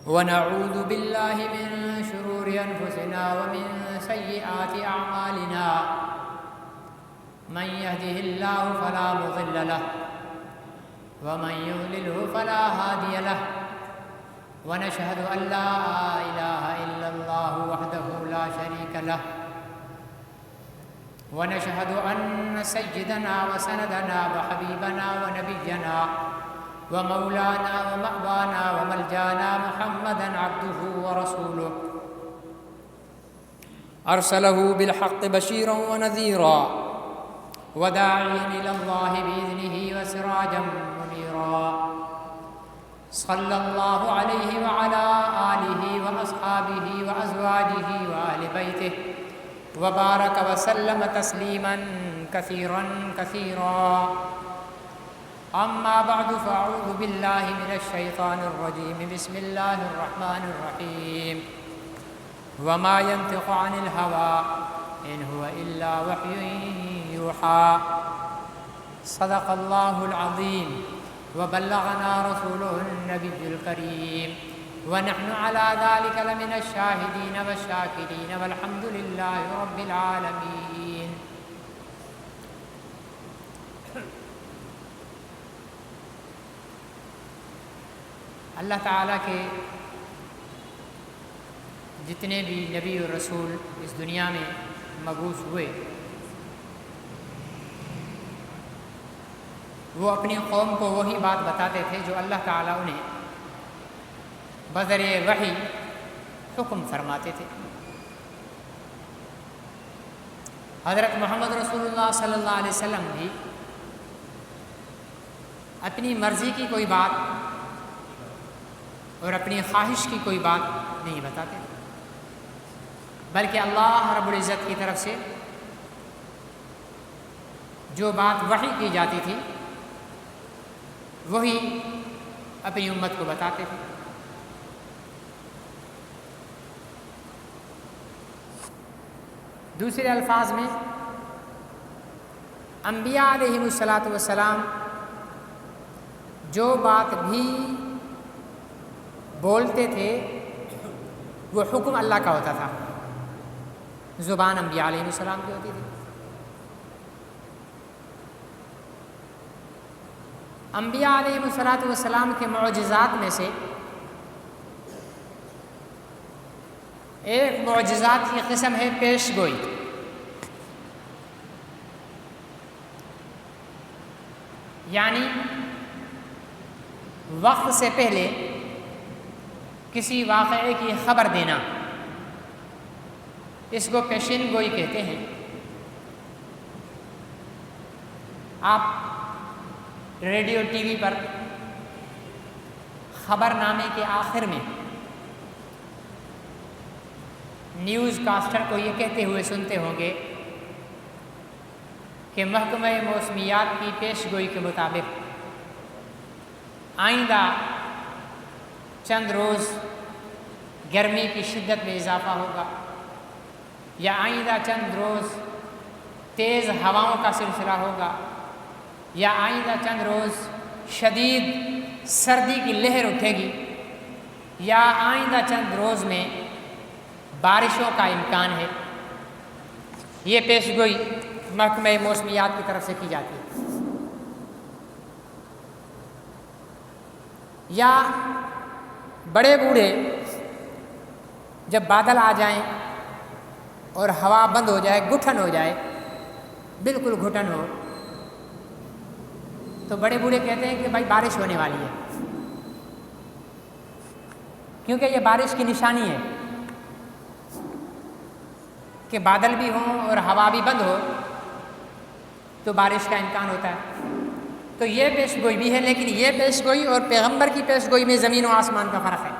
ونعوذ بالله من شرور أنفسنا ومن سيئات أعمالنا من يهده الله فلا مضل له ومن يضلله فلا هادي له ونشهد أن لا إله إلا الله وحده لا شريك له ونشهد أن سيدنا وسندنا وحبيبنا ونبينا ومولانا ومأوانا وملجانا محمدا عبده ورسوله أرسله بالحق بشيرا ونذيرا وداعيا إلى الله بإذنه وسراجا منيرا صلى الله عليه وعلى آله وأصحابه وأزواجه وآل بيته وبارك وسلم تسليما كثيرا كثيرا أما بعد فأعوذ بالله من الشيطان الرجيم بسم الله الرحمن الرحيم وما ينطق عن الهوى إن هو إلا وحي يوحى صدق الله العظيم وبلغنا رسوله النبي الكريم ونحن على ذلك لمن الشاهدين والشاكرين والحمد لله رب العالمين. اللہ تعالیٰ کے جتنے بھی نبی اور رسول اس دنیا میں مبعوث ہوئے وہ اپنی قوم کو وہی بات بتاتے تھے جو اللہ تعالیٰ انہیں بذریعہ وحی حکم فرماتے تھے. حضرت محمد رسول اللہ صلی اللہ علیہ وسلم بھی اپنی مرضی کی کوئی بات اور اپنی خواہش کی کوئی بات نہیں بتاتے بلکہ اللہ رب العزت کی طرف سے جو بات وحی کی جاتی تھی وہی اپنی امت کو بتاتے تھے. دوسرے الفاظ میں انبیاء علیہم الصلاۃ والسلام جو بات بھی بولتے تھے وہ حکم اللہ کا ہوتا تھا. زبان انبیاء علیہ السلام کی ہوتی تھی. انبیاء علیہ الصلاۃ والسلام کے معجزات میں سے ایک معجزات کی قسم ہے پیش گوئی. یعنی وقت سے پہلے کسی واقعے کی خبر دینا، اس کو پیشین گوئی کہتے ہیں. آپ ریڈیو ٹی وی پر خبر نامے کے آخر میں نیوز کاسٹر کو یہ کہتے ہوئے سنتے ہوں گے کہ محکمہ موسمیات کی پیش گوئی کے مطابق آئندہ چند روز گرمی کی شدت میں اضافہ ہوگا، یا آئندہ چند روز تیز ہواؤں کا سلسلہ ہوگا، یا آئندہ چند روز شدید سردی کی لہر اٹھے گی، یا آئندہ چند روز میں بارشوں کا امکان ہے. یہ پیش گوئی محکمہ موسمیات کی طرف سے کی جاتی ہے. یا بڑے بوڑھے جب بادل آ جائیں اور ہوا بند ہو جائے، گھٹن ہو جائے، بالکل گھٹن ہو، تو بڑے بوڑھے کہتے ہیں کہ بھائی بارش ہونے والی ہے، کیونکہ یہ بارش کی نشانی ہے کہ بادل بھی ہوں اور ہوا بھی بند ہو تو بارش کا امکان ہوتا ہے. تو یہ پیش گوئی بھی ہے، لیکن یہ پیش گوئی اور پیغمبر کی پیش گوئی میں زمین و آسمان کا فرق ہے.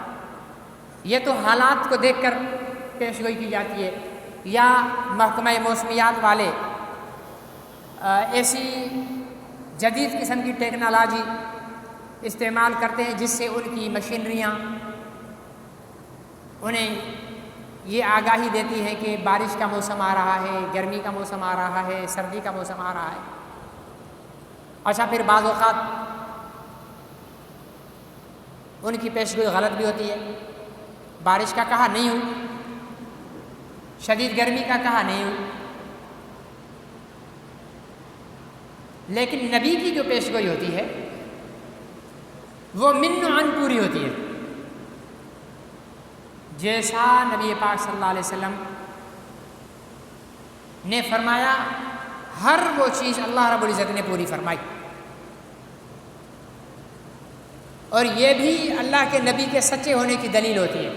یہ تو حالات کو دیکھ کر پیش گوئی کی جاتی ہے، یا محکمہ موسمیات والے ایسی جدید قسم کی ٹیکنالوجی استعمال کرتے ہیں جس سے ان کی مشینریاں انہیں یہ آگاہی دیتی ہے کہ بارش کا موسم آ رہا ہے، گرمی کا موسم آ رہا ہے، سردی کا موسم آ رہا ہے. اچھا، پھر بعض اوقات ان کی پیشگوئی غلط بھی ہوتی ہے. بارش کا کہا نہیں ہوئی، شدید گرمی کا کہا نہیں ہوئی، لیکن نبی کی جو پیش گوئی ہوتی ہے وہ من عن پوری ہوتی ہے. جیسا نبی پاک صلی اللہ علیہ وسلم نے فرمایا ہر وہ چیز اللہ رب العزت نے پوری فرمائی. اور یہ بھی اللہ کے نبی کے سچے ہونے کی دلیل ہوتی ہے.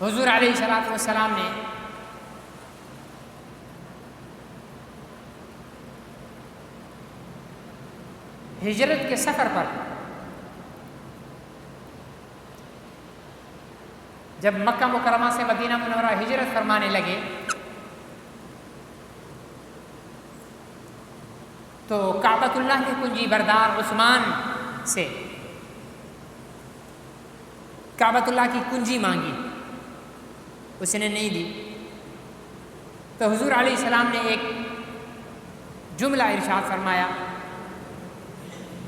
حضور علیہ الصلوۃ والسلام نے ہجرت کے سفر پر جب مکہ مکرمہ سے مدینہ منورہ ہجرت فرمانے لگے تو کعبۃ اللہ کے کنجی بردار عثمان سے کعبۃ اللہ کی کنجی مانگی، اس نے نہیں دی. تو حضور علیہ السلام نے ایک جملہ ارشاد فرمایا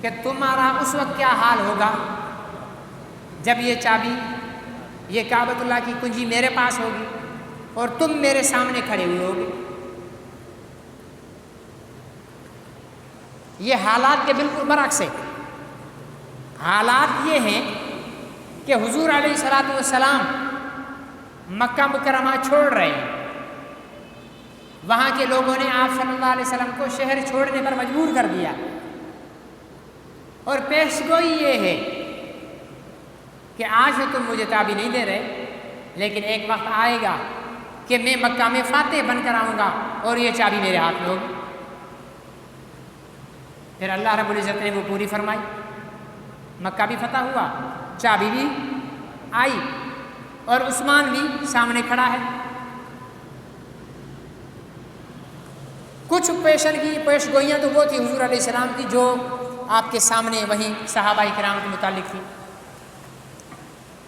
کہ تمہارا اس وقت کیا حال ہوگا جب یہ چابی، یہ کعبۃ اللہ کی کنجی میرے پاس ہوگی اور تم میرے سامنے کھڑے ہوئے ہوگے. یہ حالات کے بالکل برعکس ہے. حالات یہ ہیں کہ حضور علیہ الصلوۃ والسلام مکہ مکرمہ چھوڑ رہے ہیں، وہاں کے لوگوں نے آپ صلی اللہ علیہ وسلم کو شہر چھوڑنے پر مجبور کر دیا، اور پیش گوئی یہ ہے کہ آج تم مجھے چابی نہیں دے رہے، لیکن ایک وقت آئے گا کہ میں مکہ میں فاتح بن کر آؤں گا اور یہ چابی میرے ہاتھ میں ہوگی. پھر اللہ رب العزت نے وہ پوری فرمائی، مکہ بھی فتح ہوا، چابی بھی آئی اور عثمان بھی سامنے کھڑا ہے. کچھ پیش گوئیاں تو وہ تھی حضور علیہ السلام کی جو آپ کے سامنے وہیں صحابہ کرام کے متعلق تھی.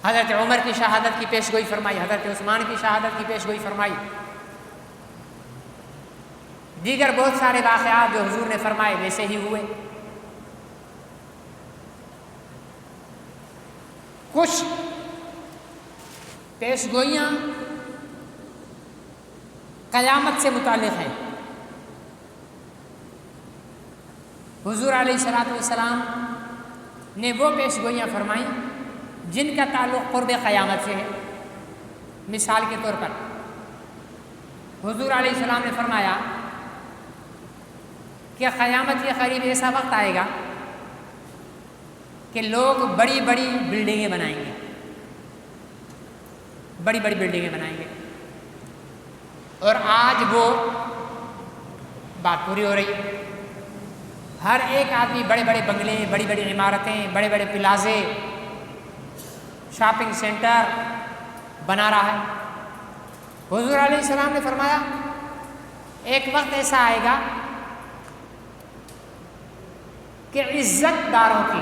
حضرت عمر کی شہادت کی پیش گوئی فرمائی، حضرت عثمان کی شہادت کی پیش گوئی فرمائی، دیگر بہت سارے واقعات جو حضور نے فرمائے ویسے ہی ہوئے. کچھ پیش گوئیاں قیامت سے متعلق ہیں. حضور علیہ الصلوۃ والسلام نے وہ پیش گوئیاں فرمائیں جن کا تعلق قرب قیامت سے ہے. مثال کے طور پر حضور علیہ السلام نے فرمایا کہ قیامت کے قریب ایسا وقت آئے گا کہ لوگ بڑی بڑی بلڈنگیں بنائیں گے، بڑی بڑی بلڈنگیں بنائیں گے، اور آج وہ بات پوری ہو رہی ہے. ہر ایک آدمی بڑے بڑے بنگلے، بڑی بڑی عمارتیں، بڑے بڑے پلازے، شاپنگ سینٹر بنا رہا ہے. حضور علیہ السلام نے فرمایا ایک وقت ایسا آئے گا کہ عزت داروں کی،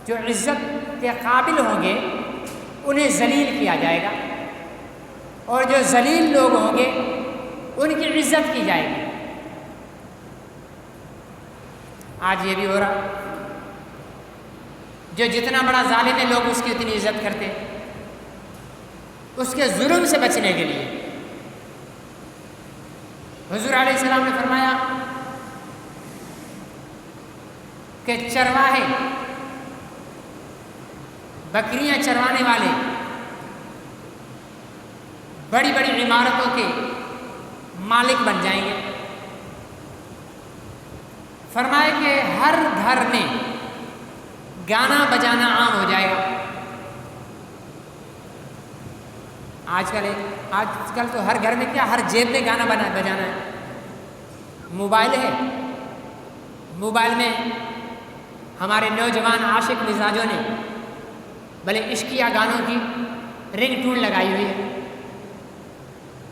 جو عزت کے قابل ہوں گے انہیں ذلیل کیا جائے گا، اور جو ذلیل لوگ ہوں گے ان کی عزت کی جائے گی. آج یہ بھی ہو رہا، جو جتنا بڑا ظالم ہے لوگ اس کی اتنی عزت کرتے ہیں. اس کے ظلم سے بچنے کے لیے حضور علیہ السلام نے فرمایا کہ چرواہے، بکریاں چروانے والے بڑی بڑی عمارتوں کے مالک بن جائیں گے. فرمائے کہ ہر گھر میں گانا بجانا عام ہو جائے گا. آج کل تو ہر گھر میں کیا، ہر جیب میں گانا بجانا ہے. موبائل ہے، موبائل میں ہمارے نوجوان عاشق مزاجوں نے بھلے عشقیہ گانوں کی رنگ ٹون لگائی ہوئی ہے،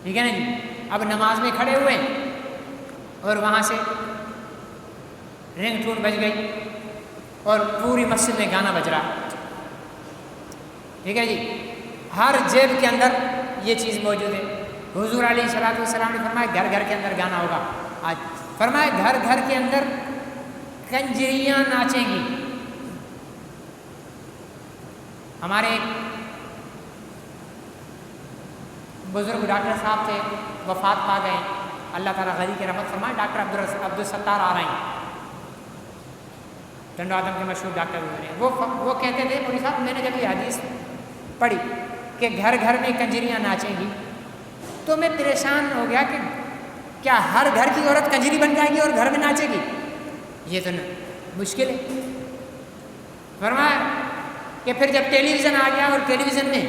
ٹھیک ہے نا جی. اب نماز میں کھڑے ہوئے اور وہاں سے رنگ ٹون بج گئی اور پوری مسجد میں گانا بج رہا، ٹھیک ہے جی. ہر جیب کے اندر یہ چیز موجود ہے. حضور علیہ الصلوۃ والسلام نے فرمایا گھر گھر کے اندر گانا ہوگا. آج فرمایا گھر گھر کے اندر کنجریاں ناچیں گی. ہمارے ایک بزرگ ڈاکٹر صاحب تھے، وفات پا گئے، اللہ تعالیٰ غنی کی رحمت فرمائے. ڈاکٹر عبدالستار آ رہے ہیں، ٹنڈو آدم کے مشہور ڈاکٹر ہوئے. وہ کہتے تھے مولوی صاحب میں نے جب یہ حدیث پڑھی کہ گھر گھر میں کنجریاں ناچیں گی تو میں پریشان ہو گیا کہ کیا ہر گھر کی عورت کنجری بن جائے گی اور گھر میں ناچے گی؟ یہ تو مشکل ہے. فرمایا کہ پھر جب ٹیلی ویژن آ گیا اور ٹیلی ویژن میں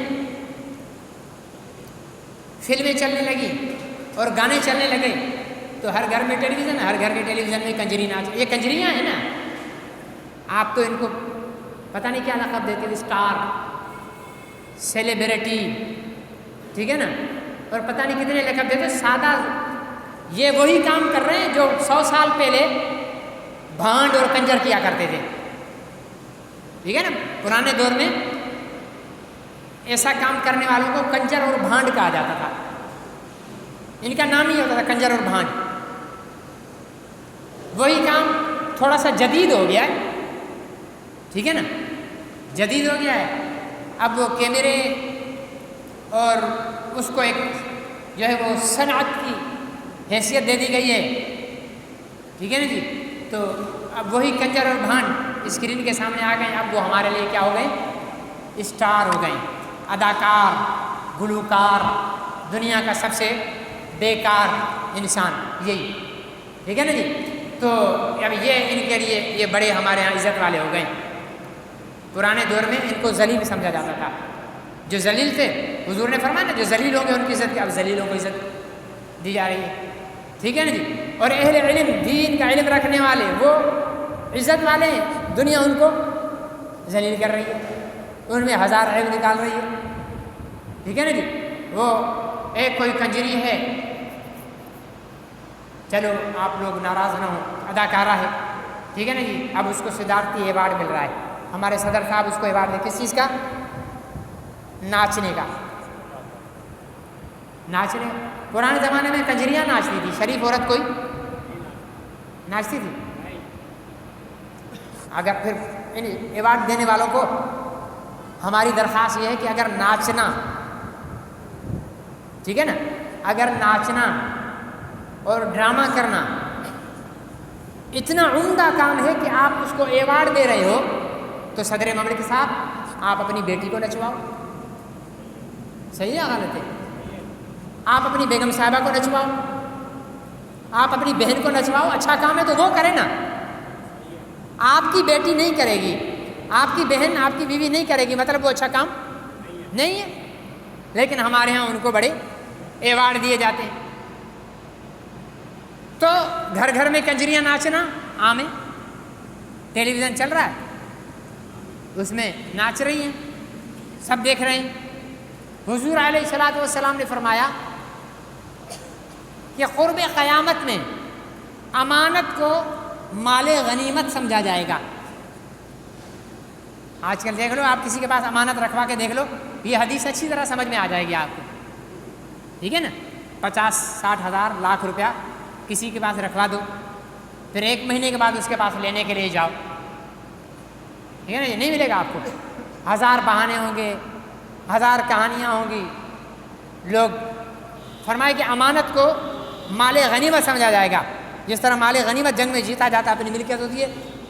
فلمیں چلنے لگی اور گانے چلنے لگے تو ہر گھر میں ٹیلی ویژن، ہر گھر کے ٹیلی ویژن میں کنجری ناچ. یہ کنجریاں ہیں نا، آپ تو ان کو پتہ نہیں کیا لقب دیتے تھے، اسٹار، سیلیبریٹی، ٹھیک ہے نا، اور پتہ نہیں کتنے لقب دیتے. سادہ یہ وہی کام کر رہے ہیں جو 100 سال پہلے بھانڈ اور کنجر کیا کرتے تھے، ٹھیک ہے نا. پرانے دور میں ایسا کام کرنے والوں کو کنجر اور بھانڈ کہا جاتا تھا. ان کا نام ہی ہوتا تھا کنجر اور بھانڈ. وہی کام تھوڑا سا جدید ہو گیا ہے، ٹھیک ہے نا، جدید ہو گیا ہے. اب وہ کیمرے اور اس کو ایک جو ہے وہ صنعت کی حیثیت دے دی گئی ہے، ٹھیک ہے نا جی. تو اب وہی کنجر اور بھانڈ اسکرین کے سامنے آ گئے. اب وہ ہمارے لیے کیا ہو گئے؟ اسٹار ہو گئے، اداکار، گلوکار، دنیا کا سب سے بیکار انسان یہی، ٹھیک ہے نا جی. تو اب یہ ان کے لیے یہ بڑے ہمارے ہاں عزت والے ہو گئے. پرانے دور میں ان کو ذلیل سمجھا جاتا تھا. جو ذلیل تھے حضور نے فرمایا نا جو ذلیل ہوں گے ان کی عزت کی، اب ذلیلوں کو عزت دی جا رہی ہے، ٹھیک ہے نا جی. اور اہل علم، دین کا علم رکھنے والے وہ عزت والے ہیں، دنیا ان کو ذلیل کر رہی ہے، ان میں ہزار عیب نکال رہی ہے، ٹھیک ہے نا جی. وہ ایک کوئی کنجری ہے، چلو آپ لوگ ناراض نہ ہوں، اداکارہ ہے، ٹھیک ہے نا جی. اب اس کو صدارتی ایوارڈ مل رہا ہے، ہمارے صدر صاحب اس کو ایوارڈ دیں. کس چیز کا؟ ناچنے کا. ناچنے پرانے زمانے میں کنجریاں ناچتی تھی، شریف عورت کوئی ناچتی تھی. اگر پھر ان ایوارڈ دینے والوں کو ہماری درخواست یہ ہے کہ اگر ناچنا، ٹھیک ہے نا، اگر ناچنا اور ڈرامہ کرنا اتنا عمدہ کام ہے کہ آپ اس کو ایوارڈ دے رہے ہو تو صدر مملکت صاحب آپ اپنی بیٹی کو نچواؤ. صحیح ہے غلط ہے؟ آپ اپنی بیگم صاحبہ کو نچواؤ، آپ اپنی بہن کو نچواؤ. اچھا کام ہے تو وہ کرے نا. آپ کی بیٹی نہیں کرے گی، آپ کی بہن، آپ کی بیوی نہیں کرے گی، مطلب وہ اچھا کام نہیں ہے. لیکن ہمارے ہاں ان کو بڑے ایوارڈ دیے جاتے ہیں. تو گھر گھر میں کنجریاں ناچنا عام ہے. ٹیلی ویژن چل رہا ہے، اس میں ناچ رہی ہیں، سب دیکھ رہے ہیں. حضور علیہ الصلوۃ والسلام نے فرمایا کہ قرب قیامت میں امانت کو مال غنیمت سمجھا جائے گا. آج کل دیکھ لو، آپ کسی کے پاس امانت رکھوا کے دیکھ لو، یہ حدیث اچھی طرح سمجھ میں آ جائے گی آپ کو، ٹھیک ہے نا. 50-60 ہزار لاکھ روپیہ کسی کے پاس رکھوا دو، پھر 1 مہینے کے بعد اس کے پاس لینے کے لیے جاؤ، ٹھیک ہے نا، یہ نہیں ملے گا آپ کو. 1000 بہانے ہوں گے، 1000 کہانیاں ہوں گی. لوگ فرمائے کہ امانت کو مال غنیمت سمجھا جائے گا. جس طرح مال غنیمت جنگ میں جیتا جاتا ہے، اپنی ملکیت ہوتی ہے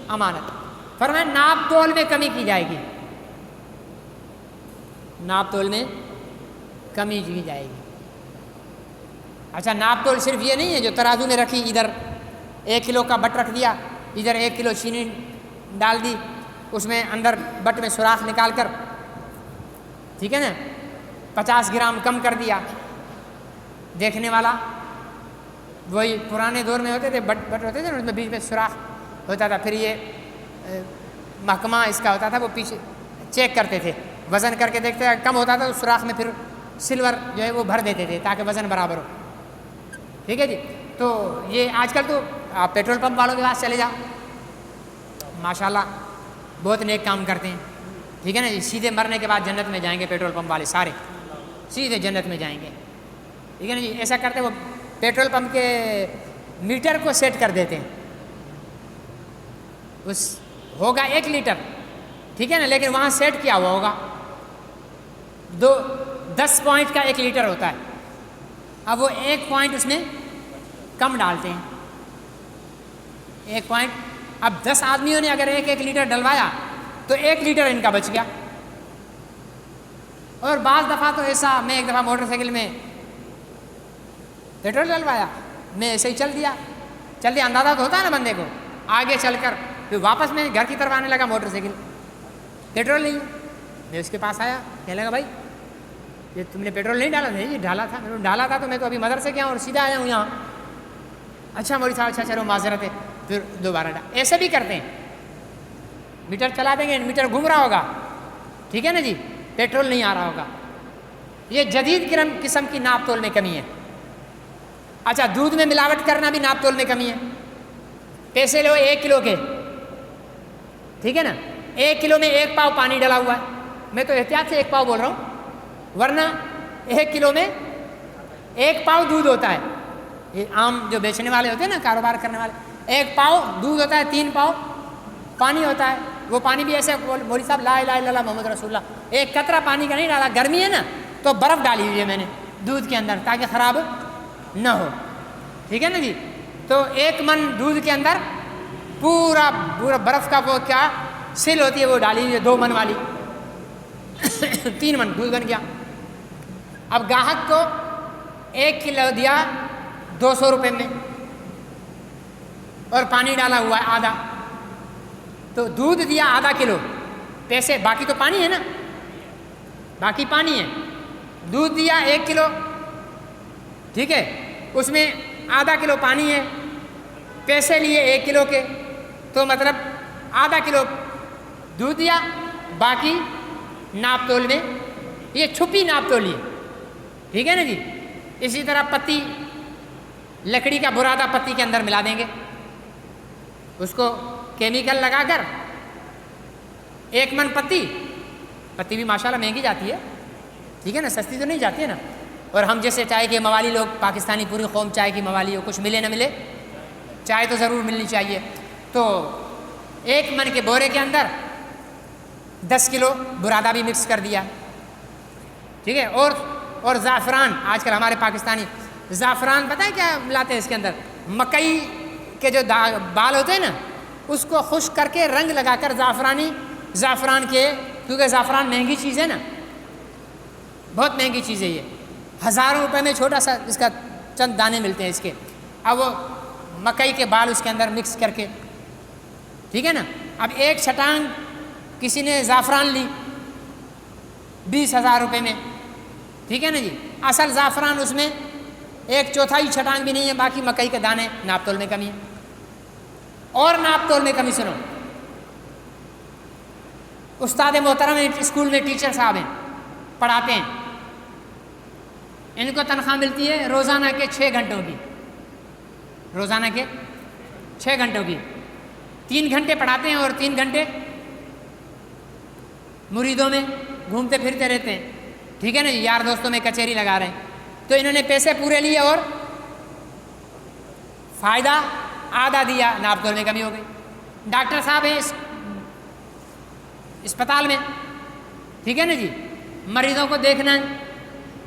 امانت. فرمایا ناپ تول میں کمی کی جائے گی، ناپ تول میں کمی کی جائے گی. اچھا، ناپ تول صرف یہ نہیں ہے جو ترازو میں رکھی، ادھر 1 کلو کا بٹ رکھ دیا، ادھر 1 کلو چینی ڈال دی، اس میں اندر بٹ میں سوراخ نکال کر، ٹھیک ہے نا، 50 گرام کم کر دیا. دیکھنے والا وہی پرانے دور میں ہوتے تھے، بٹ ہوتے تھے نا، اس میں بیچ میں سوراخ ہوتا تھا. پھر یہ محکمہ اس کا ہوتا تھا، وہ پیچھے چیک کرتے تھے، وزن کر کے دیکھتے تھے، کم ہوتا تھا تو سوراخ میں پھر سلور جو ہے وہ بھر دیتے تھے تاکہ وزن برابر ہو، ٹھیک ہے جی. تو یہ آج کل تو آپ پیٹرول پمپ والوں کے پاس چلے جاؤ، ماشاءاللہ بہت نیک کام کرتے ہیں، ٹھیک ہے نا جی. سیدھے مرنے کے بعد جنت میں جائیں گے پیٹرول پمپ والے، سارے سیدھے جنت میں جائیں گے، ٹھیک ہے نا جی. ایسا کرتے وہ پیٹرول پمپ کے میٹر کو سیٹ کر دیتے ہیں، اس ہوگا 1 لیٹر، ٹھیک ہے نا، لیکن وہاں سیٹ کیا ہوا ہوگا 10 پوائنٹ کا 1 لیٹر ہوتا ہے، اب وہ 1 پوائنٹ اس میں کم ڈالتے ہیں، 1 پوائنٹ، اب 10 آدمیوں نے اگر 1 لیٹر ڈلوایا تو 1 لیٹر ان کا بچ گیا۔ اور بعض دفعہ تو ایسا، میں ایک دفعہ موٹر سائیکل میں پیٹرول ڈلوایا، میں ایسے ہی چل دیا، اندازہ تو ہوتا ہے نا بندے کو، آگے چل کر پھر واپس میں گھر کی طرف آنے لگا موٹر سائیکل، پیٹرول نہیں، میں اس کے پاس آیا، کہنے لگا بھائی یہ تم نے پیٹرول نہیں ڈالا تھا؟ یہ ڈالا تھا، میں نے ڈالا تھا تو میں تو ابھی مدرسے گیا اور سیدھا آیا ہوں یہاں۔ اچھا مولوی صاحب، اچھا چلو معذرت ہے، پھر دوبارہ ایسے بھی کرتے ہیں، میٹر چلا دیں گے، میٹر گھوم رہا ہوگا، ٹھیک ہے نا جی، پیٹرول نہیں آ رہا ہوگا۔ یہ جدید قسم کی ناپ تول میں کمی ہے۔ اچھا، دودھ میں ملاوٹ کرنا بھی ناپ تول میں کمی ہے۔ پیسے لو 1 کلو کے، ٹھیک ہے نا، 1 کلو میں 1 پاؤ پانی ڈلا ہوا ہے، میں تو احتیاط سے 1 پاؤ بول رہا ہوں، ورنہ 1 کلو میں 1 پاؤ دودھ ہوتا ہے۔ یہ عام جو بیچنے والے ہوتے ہیں نا، کاروبار کرنے والے، 1 پاؤ دودھ ہوتا ہے، 3 پاؤ پانی ہوتا ہے۔ وہ پانی بھی ایسے، مولوی صاحب لا الہ الا اللہ محمد رسول اللہ، 1 قطرہ پانی کا نہیں ڈالا، گرمی ہے نا تو برف ڈالی ہوئی ہے میں نے دودھ کے اندر تاکہ خراب نہ ہو، ٹھیک ہے نا جی۔ تو 1 من دودھ کے اندر پورا برف کا وہ کیا سل ہوتی ہے وہ ڈالی ہوئی ہے، 2 من والی، 3 من دودھ بن گیا۔ اب گاہک کو 1 کلو دیا 200 روپے میں، اور پانی ڈالا ہوا ہے آدھا، تو دودھ دیا ½ کلو، پیسے باقی تو پانی ہے نا، باقی پانی ہے، دودھ دیا 1 کلو، ٹھیک ہے، اس میں ½ کلو پانی ہے، پیسے لیے 1 کلو کے، تو مطلب ½ کلو دودھ دیا، باقی ناپ تول میں، یہ چھپی ناپ تولی ہے، ٹھیک ہے نا جی۔ اسی طرح پتی، لکڑی کا برادہ پتی کے اندر ملا دیں گے، اس کو کیمیکل لگا کر 1 من پتی بھی ماشاءاللہ مہنگی جاتی ہے، ٹھیک ہے نا، سستی تو نہیں جاتی ہے نا۔ اور ہم جیسے چائے کے موالی لوگ، پاکستانی پوری قوم چائے کی موالی ہو، کچھ ملے نہ ملے چائے تو ضرور ملنی چاہیے، تو 1 من کے بورے کے اندر 10 کلو برادہ بھی مکس کر دیا، ٹھیک ہے۔ اور زعفران، آج کل ہمارے پاکستانی زعفران پتہ ہے کیا ملاتے ہیں اس کے اندر؟ مکئی کے جو بال ہوتے ہیں نا، اس کو خشک کر کے رنگ لگا کر زعفران کے، کیونکہ زعفران مہنگی چیز ہے نا، بہت مہنگی چیز ہے، یہ ہزاروں روپے میں چھوٹا سا اس کا چند دانے ملتے ہیں اس کے، اب وہ مکئی کے بال اس کے اندر مکس کر کے، ٹھیک ہے نا۔ اب 1 چھٹانگ کسی نے زعفران لی 20,000 روپے میں، ٹھیک ہے نا جی، اصل زعفران اس میں 1/4 چھٹانگ بھی نہیں ہے، باقی مکئی کے دانے، ناپ تول میں کمی ہے۔ اور ناپ تول میں کمی سنو، استاد محترم اسکول میں ٹیچر صاحب ہیں، پڑھاتے ہیں، ان کو تنخواہ ملتی ہے روزانہ کے 6 گھنٹوں کی، روزانہ کے 6 گھنٹوں کی، 3 گھنٹے پڑھاتے ہیں اور 3 گھنٹے مریدوں میں گھومتے پھرتے رہتے ہیں، ٹھیک ہے نا جی، یار دوستوں میں کچہری لگا رہے ہیں۔ تو انہوں نے پیسے پورے لیے اور فائدہ آدھا دیا، ناپ تول میں کمی ہو گئی۔ ڈاکٹر صاحب ہیں اسپتال میں، ٹھیک ہے نا جی، مریضوں کو دیکھنا ہے،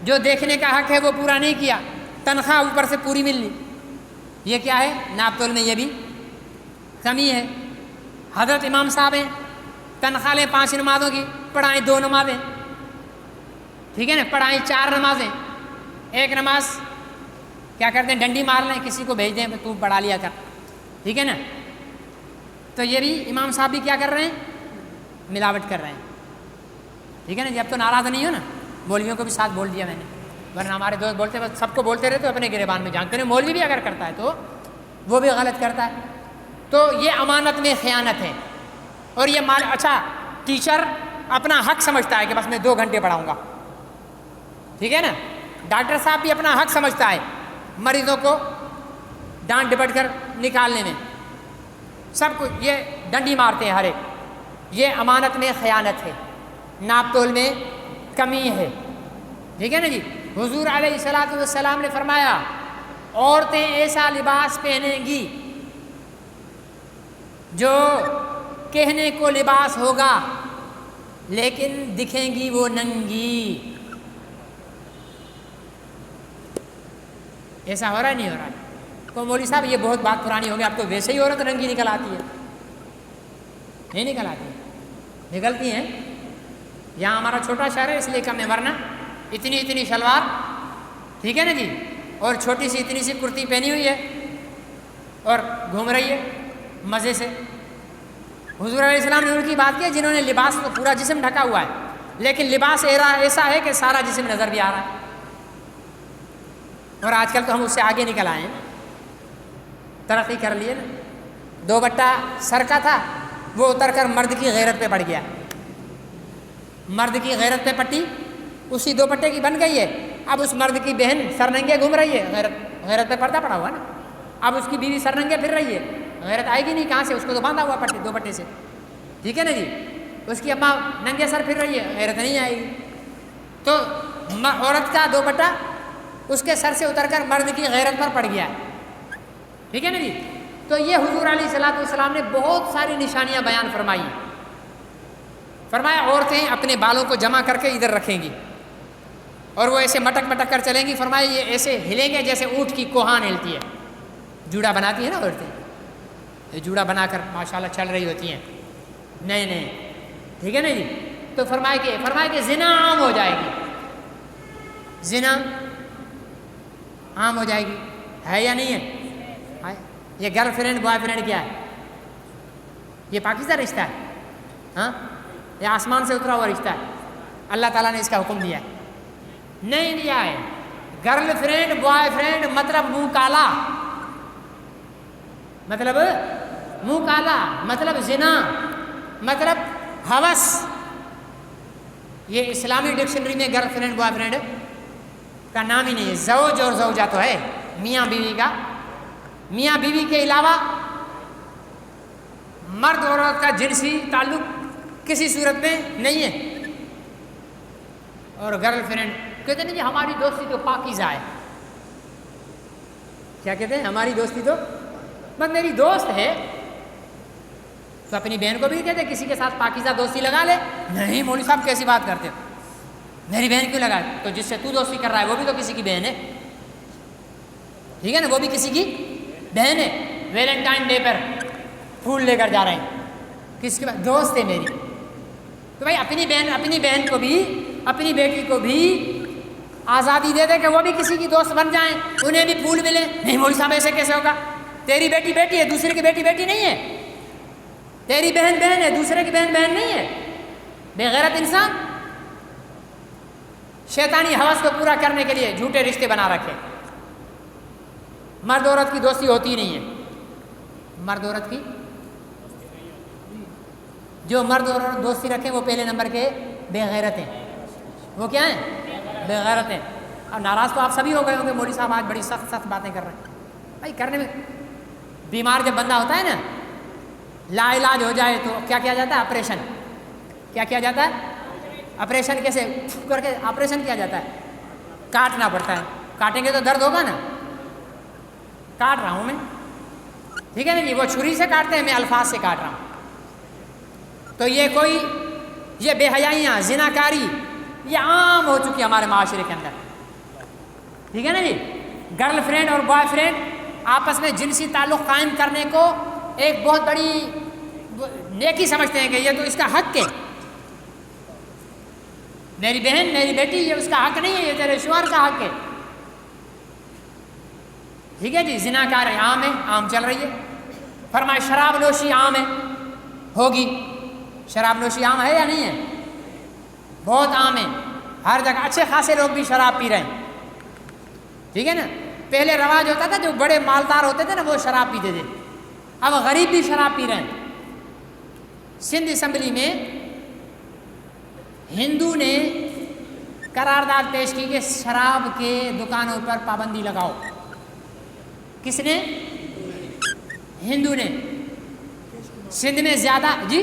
جو دیکھنے کا حق ہے وہ پورا نہیں کیا، تنخواہ اوپر سے پوری مل لی، یہ کیا ہے؟ ناپ تول میں یہ بھی کمی ہے۔ حضرت امام صاحب ہیں، تنخواہ لیں 5 نمازوں کی، پڑھائیں 2 نمازیں، ٹھیک ہے نا، پڑھائیں 4 نمازیں، 1 نماز کیا کرتے ہیں، ڈنڈی مار لیں، کسی کو بھیج دیں تو پڑھا لیا کر، ٹھیک ہے نا۔ تو یہ بھی امام صاحب بھی کیا کر رہے ہیں؟ ملاوٹ کر رہے ہیں، ٹھیک ہے نا جی۔ اب تو ناراض نہیں ہو نا، مولویوں کو بھی ساتھ بول دیا میں نے، ورنہ ہمارے دوست بولتے ہیں سب کو بولتے رہتے اپنے گریبان میں جھانکتے ہیں، مولوی بھی اگر کرتا ہے تو وہ بھی غلط کرتا ہے۔ تو یہ امانت میں خیانت ہے، اور یہ اچھا ٹیچر اپنا حق سمجھتا ہے کہ بس میں 2 گھنٹے پڑھاؤں گا، ٹھیک ہے نا۔ ڈاکٹر صاحب بھی اپنا حق سمجھتا ہے مریضوں کو ڈانٹ ڈپٹ کر نکالنے میں، سب کو یہ ڈنڈی مارتے ہیں ہر ایک، یہ امانت میں خیانت ہے، ناپ تول میں کمی ہے، ٹھیک ہے نا جی۔ حضور علیہ الصلوۃ والسلام نے فرمایا عورتیں ایسا لباس پہنیں گی جو کہنے کو لباس ہوگا لیکن دکھیں گی وہ ننگی. ایسا ہو رہا ہے نہیں ہو رہا ہے؟ تو مولوی صاحب یہ بہت بات پرانی ہو گئی، اب تو ویسے ہی عورت ننگی نکل آتی ہے. نہیں نکل آتی، نکلتی ہیں. یہاں ہمارا چھوٹا شہر ہے اس لیے کم ہے، ورنہ اتنی شلوار، ٹھیک ہے نا جی، اور چھوٹی سی اتنی سی کرتی پہنی ہوئی ہے اور گھوم رہی ہے مزے سے. حضور علیہ السلام نے ان کی بات کی جنہوں نے لباس کو پورا جسم ڈھکا ہوا ہے، لیکن لباس ایسا ہے کہ سارا جسم نظر بھی آ رہا ہے. اور آج کل تو ہم اس سے آگے نکل آئے ہیں، ترقی کر لیے نا. دوپٹہ سر کا تھا، وہ اتر کر مرد کی غیرت پہ پڑ گیا. مرد کی غیرت پہ پٹی اسی دوپٹے کی بن گئی ہے. اب اس مرد کی بہن سرننگے گھوم رہی ہے، غیرت پہ پردہ پڑا ہوا نا. اب اس کی بیوی سرننگے پھر رہی ہے، غیرت آئے گی نہیں کہاں سے؟ اس کو تو باندھا ہوا دوپٹے سے، ٹھیک ہے نا جی. اس کی اماں ننگے سر پھر رہی ہے، غیرت نہیں آئے گی. تو عورت کا دوپٹہ اس کے سر سے اتر کر مرد کی غیرت پر پڑ گیا ہے، ٹھیک ہے نا جی. تو یہ حضور علیہ الصلوۃ والسلام نے بہت ساری نشانیاں بیان فرمائی. فرمایا عورتیں اپنے بالوں کو جمع کر کے ادھر رکھیں گی اور وہ ایسے مٹک مٹک کر چلیں گی. فرمایا یہ ایسے ہلیں گے جیسے اونٹ کی کوہان ہلتی ہے. جوڑا بناتی ہے نا عورتیں، یہ جوڑا بنا کر ماشاءاللہ چل رہی ہوتی ہیں. نہیں، ٹھیک ہے نا جی. تو فرمایا کہ زنا عام ہو جائے گی. زنا عام ہو جائے گی. ہے یا نہیں ہے؟ یہ گرل فرینڈ بوائے فرینڈ کیا ہے؟ یہ پاکیزہ رشتہ ہے؟ ہاں، یہ آسمان سے اترا ہوا رشتہ ہے؟ اللہ تعالیٰ نے اس کا حکم دیا ہے؟ نہیں دیا ہے. گرل فرینڈ بوائے فرینڈ مطلب منہ کالا، مطلب زنا، مطلب ہوس. یہ اسلامی ڈکشنری میں گرل فرینڈ بوائے فرینڈ کا نام ہی نہیں ہے. زوج اور زوجہ تو ہے، میاں بیوی کا. میاں بیوی کے علاوہ مرد اور عورت کا جنسی تعلق کسی صورت میں نہیں ہے. اور گرل فرینڈ کہتے ہیں جی ہماری دوستی تو پاکیزہ ہے. کیا کہتے ہیں؟ ہماری دوستی تو بس میری دوست ہے. تو اپنی بہن کو بھی کہتے کسی کے ساتھ پاکیزہ دوستی لگا لے. نہیں مولوی صاحب کیسی بات کرتے ہو، میری بہن کیوں لگا؟ تو جس سے تو دوستی کر رہا ہے وہ بھی تو کسی کی بہن ہے، ٹھیک ہے نا، وہ بھی کسی کی بہن ہے. ویلنٹائن ڈے پر پھول لے کر جا رہے ہیں، کس کے بعد؟ دوست ہے میری. تو بھائی اپنی بہن کو بھی، اپنی بیٹی کو بھی آزادی دے دے کہ وہ بھی کسی کی دوست بن جائیں، انہیں بھی پھول ملے. نہیں مولوی صاحب ایسے کیسے ہوگا؟ تیری بیٹی بیٹی ہے، دوسرے کی بیٹی بیٹی نہیں ہے. تیری بہن بہن ہے، دوسرے کی بہن بہن نہیں ہے. بے غیرت انسان شیطانی ہوس کو پورا کرنے کے لیے جھوٹے رشتے بنا رکھے. مرد عورت کی دوستی ہوتی نہیں ہے. مرد عورت کی، جو مرد اور عورت دوستی رکھیں وہ پہلے نمبر کے بے غیرت ہیں. وہ کیا ہیں؟ بے غیرت ہیں. اور ناراض تو آپ سبھی ہو گئے ہوں گے، مولوی صاحب آج بڑی سخت باتیں کر رہے ہیں. بھائی کرنے میں، بیمار جب بندہ ہوتا ہے نا، لا علاج ہو جائے تو کیا کیا جاتا ہے؟ آپریشن. کیا کیا جاتا ہے؟ آپریشن. کیسے کر کے آپریشن کیا جاتا ہے؟ کاٹنا پڑتا ہے. کاٹیں گے تو درد ہوگا نا. کاٹ رہا ہوں میں، ٹھیک ہے نا جی. وہ چھری سے کاٹتے ہیں، میں الفاظ سے کاٹ رہا ہوں. تو یہ بے حیائیاں، زناکاری یہ عام ہو چکی ہمارے معاشرے کے اندر، ٹھیک ہے نا جی. گرل فرینڈ اور بوائے فرینڈ آپس میں جنسی تعلق قائم کرنے کو ایک بہت بڑی نیکی سمجھتے ہیں کہ یہ تو اس کا حق ہے. میری بہن میری بیٹی، یہ اس کا حق نہیں ہے، یہ تیرے شوہر کا حق ہے، ٹھیک ہے جی. زناکاری عام ہے، عام چل رہی ہے. فرمائے شراب نوشی عام ہے، ہوگی. شراب نوشی عام ہے یا نہیں ہے؟ بہت عام ہے. ہر جگہ اچھے خاصے لوگ بھی شراب پی رہے ہیں، ٹھیک ہے نا. پہلے رواج ہوتا تھا جو بڑے مالدار ہوتے تھے نا وہ شراب پیتے تھے، اب غریب بھی شراب پی رہے ہیں. سندھ اسمبلی میں ہندو نے قرارداد پیش کی کہ شراب کے دکانوں پر پابندی لگاؤ. کس نے؟ ہندو نے. سندھ میں زیادہ، جی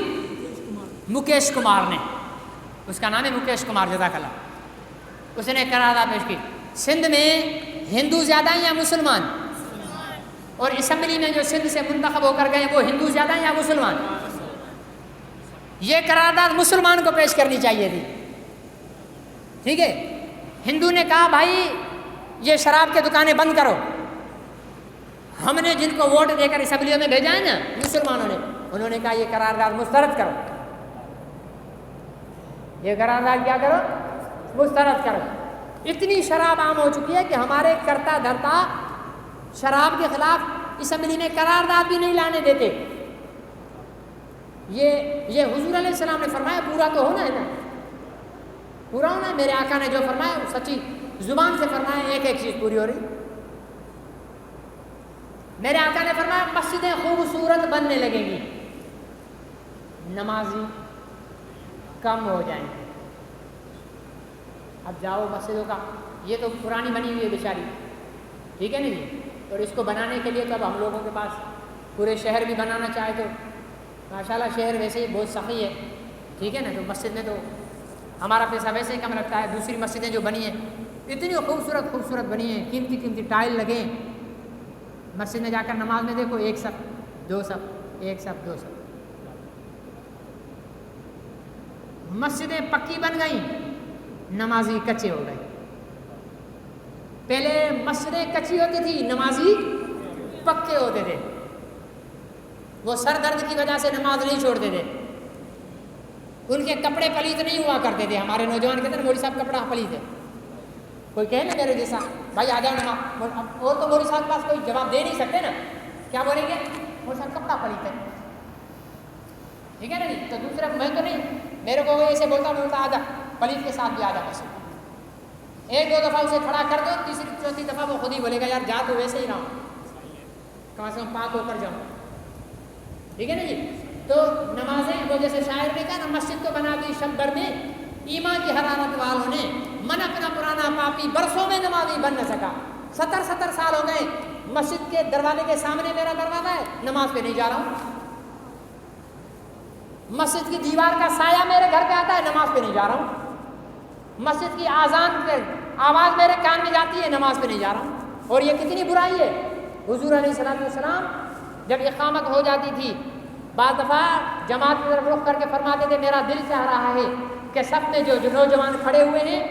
مکیش کمار نے، اس کا نام ہے مکیش کمار، جزاک اللہ. اس نے قرارداد پیش کی. سندھ میں ہندو زیادہ ہیں یا مسلمان؟ اور اسمبلی میں جو سندھ سے منتخب ہو کر گئے وہ ہندو زیادہ ہیں یا مسلمان؟ یہ قرارداد مسلمان کو پیش کرنی چاہیے تھی، ٹھیک ہے؟ ہندو نے کہا بھائی یہ شراب کے دکانیں بند کرو، ہم نے جن کو ووٹ دے کر اسمبلیوں میں بھیجا ہے نا مسلمانوں نے، انہوں نے کہا یہ قرارداد مسترد کرو، یہ قرارداد کیا کرو؟ مسترد کرو۔ اتنی شراب عام ہو چکی ہے کہ ہمارے کرتا دھرتا شراب کے خلاف اسمبلی میں قرارداد بھی نہیں لانے دیتے۔ یہ حضور علیہ السلام نے فرمایا، پورا تو ہونا ہے نا، پورا ہونا ہے۔ میرے آقا نے جو فرمایا سچی زبان سے فرمایا، ایک ایک چیز پوری ہو رہی۔ میرے آقا نے فرمایا مسجدیں خوبصورت بننے لگیں گی، نمازی کم ہو جائیں گے۔ اب جاؤ مسجدوں کا، یہ تو پرانی بنی ہوئی ہے بیچاری، ٹھیک ہے نا جی، اور اس کو بنانے کے لیے تو اب ہم لوگوں کے پاس پورے شہر بھی بنانا چاہے تو ماشاءاللہ شہر ویسے ہی بہت سخی ہے، ٹھیک ہے نا، تو مسجد میں تو ہمارا پیسہ ویسے ہی کم لگتا ہے۔ دوسری مسجدیں جو بنی ہیں اتنی خوبصورت بنی ہیں، قیمتی ٹائل لگے، مسجد میں جا کر نماز میں دیکھو ایک صف دو صف، ایک صف دو صف۔ مسجدیں پکی بن گئیں، نمازی کچے ہو گئے۔ پہلے مسجدیں کچی ہوتی تھی، نمازی پکے ہوتے تھے، وہ سر درد کی وجہ سے نماز نہیں چھوڑتے تھے، ان کے کپڑے پلیت نہیں ہوا کرتے تھے۔ ہمارے نوجوان کہتے ہیں مولوی صاحب کپڑا پلیت ہے، کوئی کہے نا میرے جیسا بھائی آ جاؤ نماز، اور تو مولوی صاحب کے پاس کوئی جواب دے نہیں سکتے نا، کیا بولیں گے؟ مولوی صاحب کپڑا پلیت ہے، ٹھیک ہے نا جی۔ تو دوسرا میں تو نہیں، میرے کو ایسے بولتا آ جا پلیت کے ساتھ بھی آ جا، بس ایک دو دفعہ اسے کھڑا کر دو، تیسری چوتھی دفعہ وہ خود ہی بولے گا یار جا تو ویسے ہی رہا ہوں، کم سے کم پاک ہو کر جاؤں، ٹھیک ہے نا جی۔ تو نمازیں وہ جیسے شاعر نے کہا نا، مسجد کو بنا دی شب بھر میں ایمان کی حرارت والوں نے، من اپنا پرانا پاپی برسوں میں نمازی بن نہ سکا۔ 70 سال ہو گئے، مسجد کے دروازے کے سامنے میرا دروازہ ہے، نماز پہ نہیں جا رہا ہوں۔ مسجد کی دیوار کا سایہ میرے گھر پہ آتا ہے، نماز پہ نہیں جا رہا ہوں۔ مسجد کی آذان کی آواز میرے کان میں جاتی ہے، نماز پہ نہیں جا رہا ہوں۔ اور یہ کتنی برائی ہے۔ حضور علیہ السلام جب اقامت ہو جاتی تھی، بعض دفعہ جماعت کی طرف رخ کر کے فرماتے تھے میرا دل چاہ رہا ہے کہ سب میں جو نوجوان کھڑے ہوئے ہیں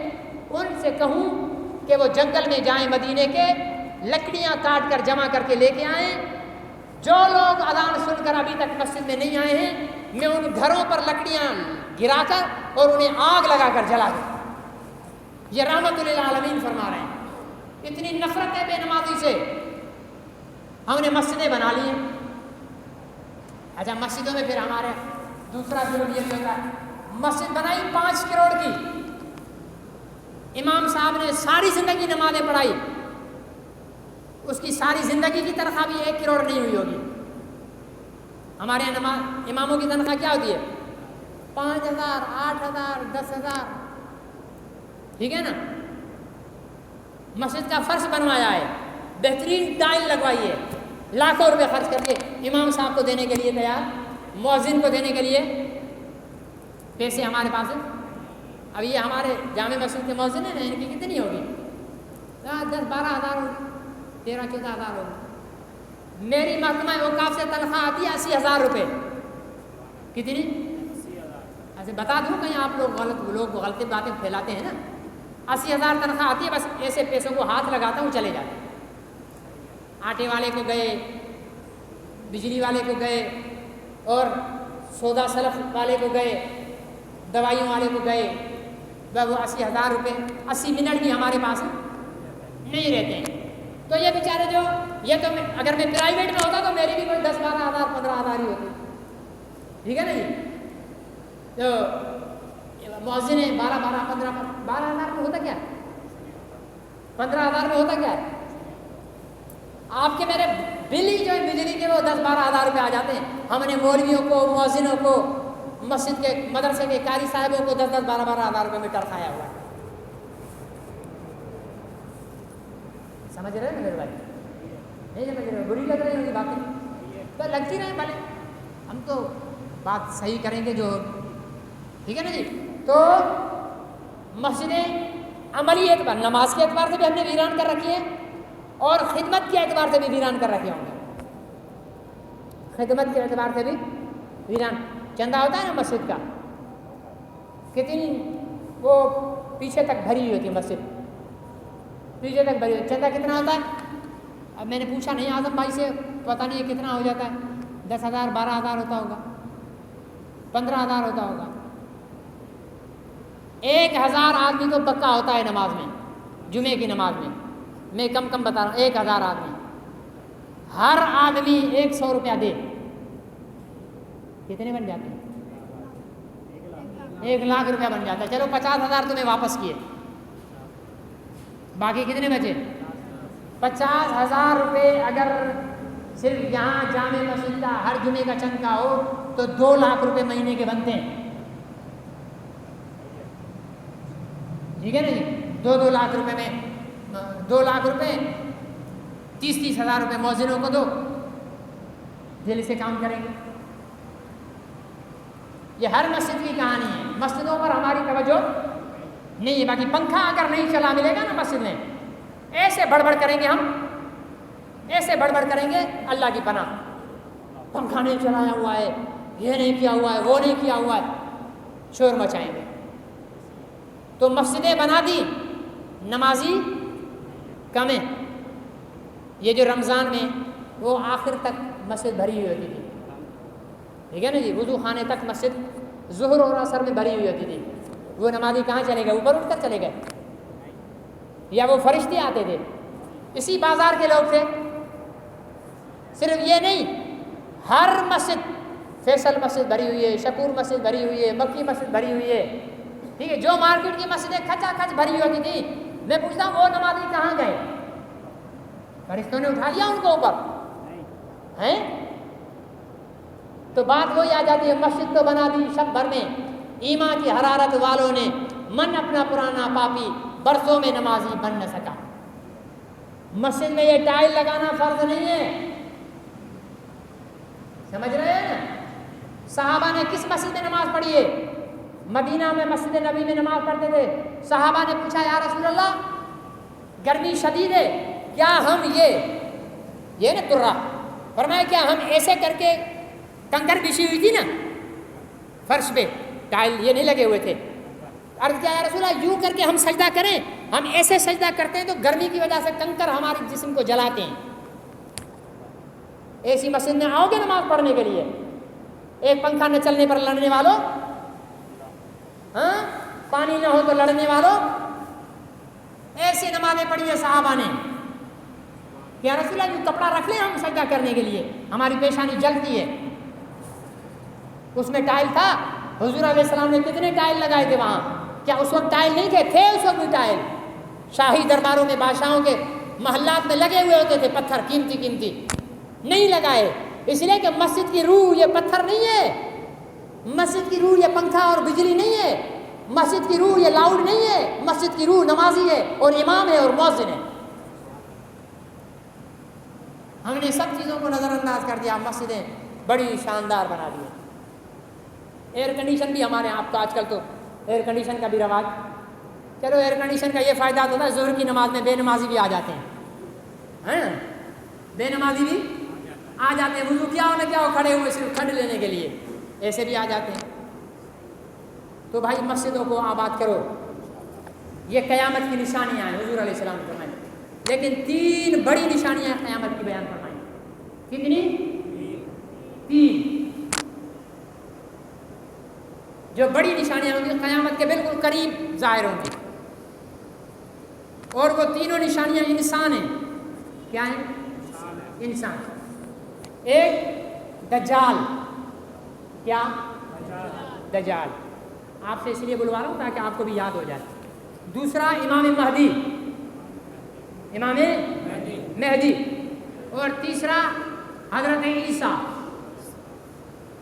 ان سے کہوں کہ وہ جنگل میں جائیں، مدینے کے لکڑیاں کاٹ کر جمع کر کے لے کے آئیں۔ جو لوگ اذان سن کر ابھی تک مسجد میں نہیں آئے ہیں، میں ان گھروں پر لکڑیاں گرا کر اور انہیں آگ لگا کر جلا دوں۔ یہ رحمت للعالمین فرما رہے ہیں۔ اتنی نفرت ہے بے نمازی سے، ہم نے مسجدیں بنا لی ہیں۔ اچھا مسجدوں میں پھر ہمارے دوسرا ظلم یہ ہوتا ہے، مسجد بنائی 5 کروڑ کی، امام صاحب نے ساری زندگی نمازیں پڑھائی، اس کی ساری زندگی کی تنخواہ بھی 1 کروڑ نہیں ہوئی ہوگی۔ ہمارے یہاں اماموں کی تنخواہ کیا ہوتی ہے؟ 5,000 8,000 10,000، ٹھیک ہے نا۔ مسجد کا فرش بنوایا ہے، بہترین ٹائل لگوائی ہے، لاکھوں روپے خرچ کر کے امام صاحب کو دینے کے لیے تیار، مؤذن کو دینے کے لیے پیسے ہمارے پاس ہیں۔ اب یہ ہمارے جامع مسجد کے مؤذن ہیں، ان کی کتنی ہوگی؟ 10-12 ہزار ہوگی، 13-14 ہزار ہوگی۔ میری محکمہ اوقاف سے تنخواہ آتی ہے 80,000 روپے۔ کتنی؟ ایسے بتا دوں کہیں آپ لوگ غلط باتیں پھیلاتے ہیں نا۔ 80,000 تنخواہ آتی ہے، بس ایسے پیسوں کو ہاتھ لگاتا ہوں چلے جاتے ہیں۔ آٹے والے کو گئے، بجلی والے کو گئے، اور سودا سلف والے کو گئے، دوائیوں والے کو گئے، وہ 80,000 روپے 80 منٹ بھی ہمارے پاس نہیں رہتے ہیں۔ تو یہ بیچارے جو یہ تو اگر میں پرائیویٹ میں ہوتا تو میری بھی کوئی 10-12 ہزار 15 ہزار ہی ہوتی، ٹھیک ہے نا جی۔ تو مؤذن 12 ہزار میں ہوتا کیا؟ 15 ہزار میں ہوتا کیا ہے؟ آپ کے میرے بل ہی جو ہے بجلی کے وہ 10-12 ہزار روپے آ جاتے ہیں۔ ہم نے مولویوں کو، مؤذنوں کو، مسجد کے مدرسے کے قاری صاحبوں کو 10-12 ہزار روپے میٹر کھایا ہوا ہے۔ سمجھ رہے ہیں میرے بھائی؟ نہیں سمجھ رہے؟ بری لگ رہی ہوگی باتیں، تو لگتی رہے بھلے، ہم تو بات صحیح کریں گے جو، ٹھیک ہے نا جی۔ تو مسجدیں عملی اعتبار، نماز کے اعتبار سے بھی ہم نے ویران کر رکھی ہے، اور خدمت کے اعتبار سے بھی ویران کر رکھے ہوں گے۔ خدمت کے اعتبار سے بھی ویران. چندہ ہوتا ہے نا مسجد کا, کتنی وہ پیچھے تک بھری ہوئی ہوتی ہے مسجد, پیچھے تک بھری ہوئی. چندہ کتنا ہوتا ہے؟ اب میں نے پوچھا نہیں اعظم بھائی سے, پتہ نہیں ہے کتنا ہو جاتا ہے. 10,000 12,000 ہوتا ہوگا, 15,000 ہوتا ہوگا. 1,000 آدمی تو پکا ہوتا ہے نماز میں, جمعے کی نماز میں کم بتا رہا ہوں. 1,000 آدمی, ہر آدمی 100 روپیہ دے, کتنے بن جاتے ہیں؟ 1,00,000 روپیہ بن جاتا ہے. چلو 50,000 تمہیں واپس کیے, باقی کتنے بچے؟ 50,000 روپے اگر صرف یہاں جامع مسجد کا ہر جمعے کا چند کا ہو تو 2,00,000 روپے مہینے کے بنتے ہیں. ٹھیک ہے نا جی, 2 لاکھ روپے میں 2 لاکھ روپے 30,000 روپے مؤذنوں کو دو, دل سے کام کریں گے. یہ ہر مسجد کی کہانی ہے. مسجدوں پر ہماری توجہ نہیں ہے. باقی پنکھا اگر نہیں چلا ملے گا نا مسجد میں, ایسے بڑبڑ کریں گے ہم, ایسے بڑبڑ کریں گے اللہ کی پناہ. پنکھا نہیں چلایا ہوا ہے, یہ نہیں کیا ہوا ہے, وہ نہیں کیا ہوا ہے, شور مچائیں گے. تو مسجدیں بنا دی, نمازی کم ہے. یہ جو رمضان میں وہ آخر تک مسجد بھری ہوئی ہوتی تھی, ٹھیک ہے نا جی, وضو خانے تک مسجد ظہر اور عصر میں بھری ہوئی ہوتی تھی. وہ نمازی کہاں چلے گئے؟ اوپر اٹھ کر چلے گئے, یا وہ فرشتے آتے تھے؟ اسی بازار کے لوگ تھے. صرف یہ نہیں, ہر مسجد, فیصل مسجد بھری ہوئی ہے, شکور مسجد بھری ہوئی ہے, مکی مسجد بھری ہوئی ہے, ٹھیک ہے. جو مارکیٹ کی مسجدیں کھچا کھچ بھری ہوتی تھی, میں پوچھتا ہوں وہ نمازی کہاں گئے؟ فرشتوں نے اٹھا لیا ان کو اوپر ہیں؟ تو بات وہی آ جاتی ہے, مسجد تو بنا دی شب بھر میں, ایمان کی حرارت والوں نے, من اپنا پرانا پاپی, برسوں میں نمازی بن نہ سکا. مسجد میں یہ ٹائل لگانا فرض نہیں ہے, سمجھ رہے ہیں نا؟ صحابہ نے کس مسجد میں نماز پڑھی ہے؟ مدینہ میں مسجد نبی میں نماز پڑھتے تھے. صحابہ نے پوچھا یا رسول اللہ گرمی شدید ہے, کیا ہم یہ نا ترا, فرمایا کیا ہم ایسے کر کے, کنکر بچھی ہوئی تھی نا فرش پہ, ٹائل یہ نہیں لگے ہوئے تھے, عرض کیا یا رسول اللہ یوں کر کے ہم سجدہ کریں؟ ہم ایسے سجدہ کرتے ہیں تو گرمی کی وجہ سے کنکر ہمارے جسم کو جلاتے ہیں. ایسی مسجد میں آؤ گے نماز پڑھنے کے لیے؟ ایک پنکھا نہ چلنے پر لڑنے والوں, ہاں, پانی نہ ہو تو لڑنے والوں, ایسی نمازیں پڑھی ہیں صحابہ نے. کیا رسول اللہ جو کپڑا رکھ لیں ہم سجدہ کرنے کے لیے, ہماری پیشانی جلتی ہے. اس میں ٹائل تھا, حضور علیہ السلام نے کتنے ٹائل لگائے تھے وہاں؟ کیا اس وقت ٹائل نہیں تھے اس وقت بھی ٹائل. شاہی درباروں میں بادشاہوں کے محلات میں لگے ہوئے ہوتے تھے پتھر, قیمتی نہیں لگائے, اس لیے کہ مسجد کی روح یہ پتھر نہیں ہے, مسجد کی روح یہ پنکھا اور بجلی نہیں ہے, مسجد کی روح یہ لاؤڈ نہیں ہے, مسجد کی روح نمازی ہے اور امام ہے اور مؤذن ہے. ہم نے سب چیزوں کو نظر انداز کر دیا, مسجدیں بڑی شاندار بنا دی. ایئر کنڈیشن بھی ہمارے یہاں, آپ تو آج کل تو ایئر کنڈیشن کا بھی رواج. چلو ایئر کنڈیشن کا یہ فائدہ ہوتا ہے ظہر کی نماز میں بے نمازی بھی آ جاتے ہیں, بے نمازی بھی آ جاتے ہیں, وضو کیا ہو نہ کیا ہو, کھڑے ہوئے صرف کھڑ لینے کے لیے, ایسے بھی آ جاتے ہیں. تو بھائی مسجدوں کو آباد کرو, یہ قیامت کی نشانیاں ہیں حضور علیہ السلام نے فرمائی. لیکن 3 بڑی نشانیاں قیامت کی بیان فرمائی. کتنی؟ 3 جو بڑی نشانیاں ہوں گی قیامت کے بالکل قریب ظاہر ہوں گی, اور وہ تینوں نشانیاں انسان ہیں. کیا ہیں؟ انسان. ایک دجال, کیا؟ دجال, آپ سے اس لیے بلوا رہا ہوں تاکہ آپ کو بھی یاد ہو جائے. دوسرا امام مہدی, امام مہدی, اور تیسرا حضرت عیسیٰ,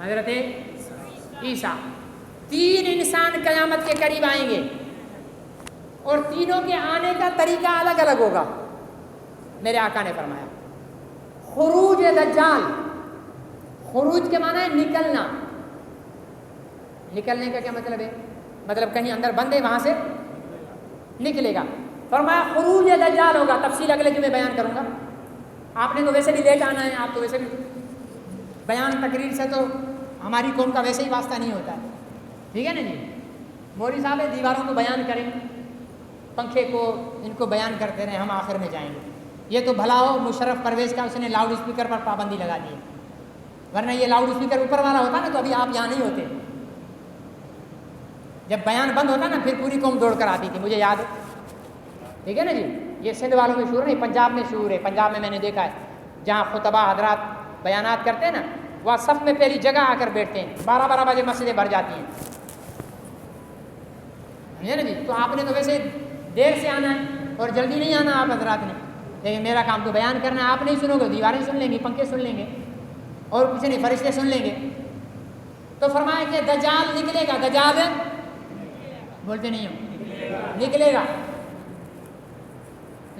حضرت عیسیٰ. 3 انسان قیامت کے قریب آئیں گے, اور تینوں کے آنے کا طریقہ الگ الگ ہوگا. میرے آقا نے فرمایا خروج دجال, خروج کے معنی ہے نکلنا. نکلنے کا کیا مطلب ہے؟ مطلب کہیں اندر بند ہے وہاں سے نکلے گا. فرمایا خروج دجال ہوگا. تفصیل اگلے جمعے بیان کروں گا. آپ نے تو ویسے بھی لیٹ آنا ہے, آپ تو ویسے بھی بیان تقریر سے تو ہماری قوم کا ویسے ہی واسطہ نہیں ہوتا ہے، ٹھیک ہے نا جی. مولوی صاحب دیواروں کو بیان کریں، پنکھے کو ان کو بیان کرتے رہیں، ہم آخر میں جائیں گے. یہ تو بھلا ہو مشرف پرویز کا اس نے لاؤڈ اسپیکر پر پابندی لگا دی، ورنہ یہ لاؤڈ اسپیکر اوپر والا ہوتا نا تو ابھی آپ یہاں نہیں ہوتے. جب بیان بند ہوتا نا پھر پوری قوم دوڑ کر آتی تھی، مجھے یاد ہے، ٹھیک ہے نا جی. یہ سندھ والوں میں شعور نہیں، پنجاب میں شعور ہے. پنجاب میں نے دیکھا ہے جہاں خطبہ حضرات بیانات کرتے ہیں نا، وہاں صف میں پہلی جگہ آ کر بیٹھتے ہیں، 12 بجے مسجدیں بھر جاتی ہیں، سمجھے نا جی. تو آپ نے تو ویسے دیر سے آنا ہے اور جلدی نہیں آنا آپ حضرات نے، لیکن میرا کام تو بیان کرنا ہے. آپ نہیں سنو گے، دیواریں سن لیں گی، پنکھے سن لیں گے، اور کچھ نہیں، فرشتے سن لیں گے. تو فرمایا کہ دجال نکلے گا، دجال بولتے نہیں ہو، نکلے گا.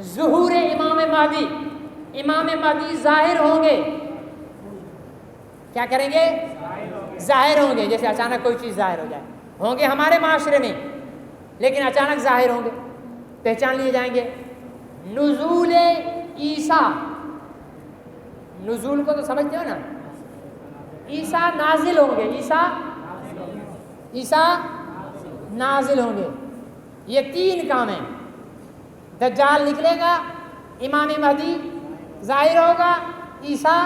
ظہور امام مہدی، امام مہدی ظاہر ہوں گے. کیا کریں گے؟ ظاہر ہوں گے. جیسے اچانک کوئی چیز ظاہر ہو جائے، ہوں گے ہمارے معاشرے میں لیکن اچانک ظاہر ہوں گے، پہچان لیے جائیں گے. نزول عیسیٰ، نزول کو تو سمجھتے ہو نا، عیسیٰ نازل ہوں گے، عیسیٰ نازل ہوں گے. یہ 3 کام ہیں، دجال نکلے گا، امام مہدی ظاہر ہوگا، عیسیٰ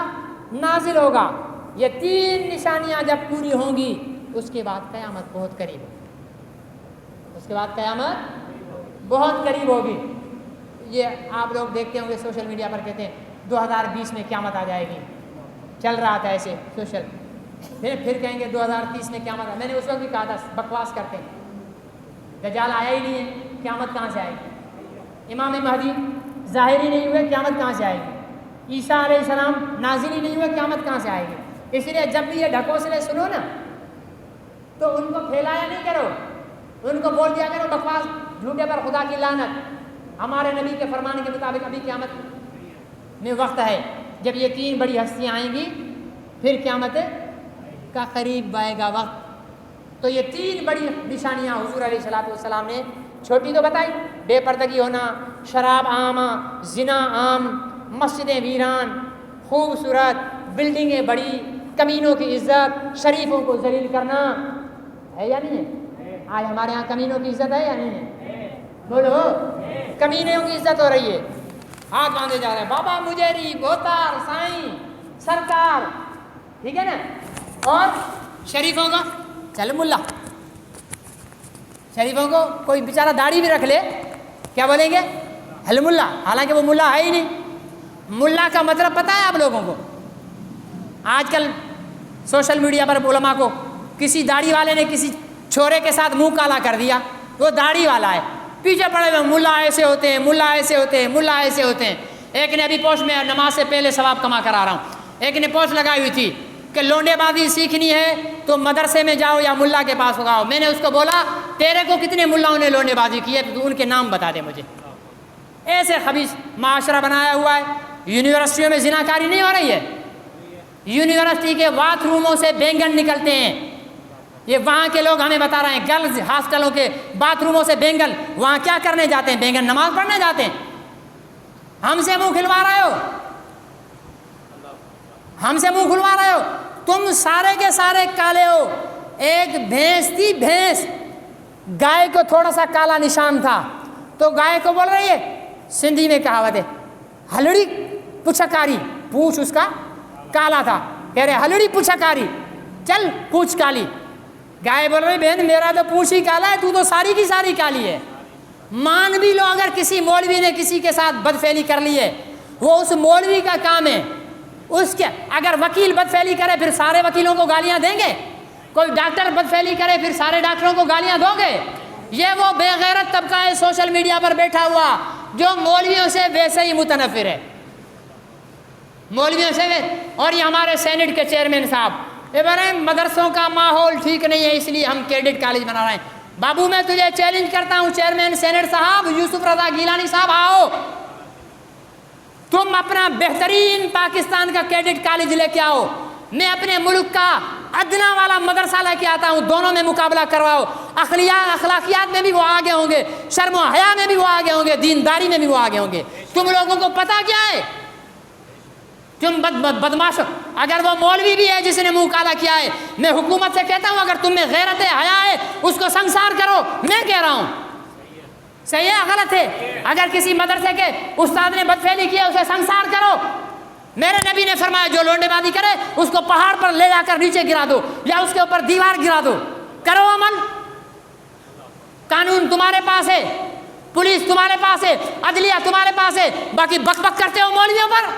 نازل ہوگا. یہ 3 نشانیاں جب پوری ہوں گی اس کے بعد قیامت بہت قریب ہے، اس کے بعد قیامت بہت قریب ہوگی. یہ آپ لوگ دیکھتے ہوں گے سوشل میڈیا پر کہتے ہیں 2020 میں قیامت آ جائے گی، چل رہا تھا ایسے سوشل، پھر کہیں گے 2030 میں قیامت آ. میں نے اس وقت بھی کہا تھا بکواس کرتے ہیں، دجال آیا ہی نہیں ہے، قیامت کہاں سے آئے گی؟ امام مہدی ظاہر ہی نہیں ہوئے، قیامت کہاں سے آئے گی؟ عیسیٰ علیہ السلام نازل ہی نہیں ہوئے، قیامت کہاں سے آئے گی؟ اس لیے جب بھی یہ ڈھکوسلے سنو نا تو ان کو پھیلایا نہیں کرو، ان کو بول دیا کرو بکواس، جھوٹے پر خدا کی لعنت. ہمارے نبی کے فرمان کے مطابق ابھی قیامت میں وقت ہے، جب یہ 3 بڑی ہستیاں آئیں گی پھر قیامت کا قریب آئے گا وقت. تو یہ 3 بڑی نشانیاں حضور علیہ السلام نے چھوٹی تو بتائی، بے پردگی ہونا، شراب عام، زنا عام، مسجدیں ویران، خوبصورت بلڈنگیں بڑی، کمینوں کی عزت، شریفوں کو ذلیل کرنا، ہے یا نہیں ہے؟ آج ہمارے ہاں کمینوں کی عزت ہے یا نہیں ہے؟ بولو، کمینوں کی عزت ہو رہی ہے، ہاتھ باندھے جا رہے ہیں، بابا مجھری، بوتار، سائیں، سرکار، ٹھیک ہے نا. اور شریفوں کا چل ملا، شریفوں کو کوئی بیچارہ داڑھی بھی رکھ لے کیا بولیں گے؟ حل ملا، حالانکہ وہ ملا ہے ہی نہیں. ملا کا مطلب پتہ ہے آپ لوگوں کو؟ آج کل سوشل میڈیا پر علماء کو کسی داڑھی والے نے کسی چھورے کے ساتھ منہ کالا کر دیا، وہ داڑھی والا ہے، پیچھے پڑے ہوئے ملا ایسے ہوتے ہیں، ملا ایسے ہوتے ہیں، ملا ایسے ہوتے ہیں. ایک نے ابھی پوسٹ میں نماز سے پہلے ثواب کما کر آ رہا ہوں، ایک نے پوسٹ لگائی ہوئی تھی کہ لونڈے بازی سیکھنی ہے تو مدرسے میں جاؤ یا ملا کے پاس ہوگاؤ. میں نے اس کو بولا تیرے کو کتنے ملاؤں نے لونڈے بازی کی ہے تو ان کے نام بتا دے مجھے. ایسے خبیث معاشرہ بنایا ہوا ہے. یونیورسٹیوں میں زنا کاری نہیں ہو رہی ہے، یونیورسٹی کے باتھ روموں سے بینگن نکلتے ہیں. یہ وہاں کے لوگ ہمیں بتا رہے ہیں، گرلز ہاسٹلوں کے باتھ روموں سے بینگن، وہاں کیا کرنے جاتے ہیں؟ بینگن نماز پڑھنے جاتے ہیں. ہم سے منہ کھلوا رہے ہو، ہم سے منہ کھلوا رہے ہو. تم سارے کے سارے کالے ہو. ایک بھینس تھی، بھینس، گائے کو تھوڑا سا کالا نشان تھا تو گائے کو بول رہی ہے، سندھی میں کہاوت ہے، ہلڑی پچھکاری، پوچھ اس کا کالا تھا، کہہ رہے ہلڑی پچھکاری، چل پوچھ کالی. گائے بول رہی بہن میرا تو پوچھ ہی کالا ہے، تو تو ساری کی ساری کالی ہے. مان بھی لو اگر کسی مولوی نے کسی کے ساتھ بدفعلی کر لی ہے، وہ اس مولوی کا کام ہے. اس کے اگر وکیل بدفعلی کرے پھر سارے وکیلوں کو گالیاں دیں گے؟ کوئی ڈاکٹر بدفعلی کرے پھر سارے ڈاکٹروں کو گالیاں دو گے؟ یہ وہ بے غیرت طبقہ ہے سوشل میڈیا پر بیٹھا ہوا جو مولویوں سے ویسے ہی متنفر ہے، مولویوں سے. اور یہ ہمارے سینٹ کے چیئرمین صاحب ابراہیم، مدرسوں کا ماحول ٹھیک نہیں ہے اس لیے ہم کریڈٹ کالج بنا رہے ہیں. بابو میں تجھے چیلنج کرتا ہوں چیئرمین سینٹ صاحب یوسف رضا گیلانی صاحب، آؤ تم اپنا بہترین پاکستان کا کریڈٹ کالج لے کے آؤ، میں اپنے ملک کا ادنا والا مدرسہ لے کے آتا ہوں، دونوں میں مقابلہ کرواؤ. اخلاقیات میں بھی وہ آگے ہوں گے، شرم و حیا میں بھی وہ آگے ہوں گے، دینداری میں بھی وہ آگے ہوں گے. تم لوگوں کو پتہ کیا ہے؟ تم بدماش ہو. اگر وہ مولوی بھی ہے جس نے منہ کالا کیا ہے، میں حکومت سے کہتا ہوں اگر تم میں غیرت ہے، حیا ہے، اس کو سنسار کرو. میں کہہ رہا ہوں صحیح ہے غلط ہے؟ اگر کسی مدرسے کے استاد نے بدفعلی کیا اسے سنسار کرو. میرے نبی نے فرمایا جو لونڈے بازی کرے اس کو پہاڑ پر لے جا کر نیچے گرا دو یا اس کے اوپر دیوار گرا دو. کرو عمل. قانون تمہارے پاس ہے، پولیس تمہارے پاس ہے، عدلیہ تمہارے پاس ہے، باقی بک بک کرتے ہو مولویوں پر.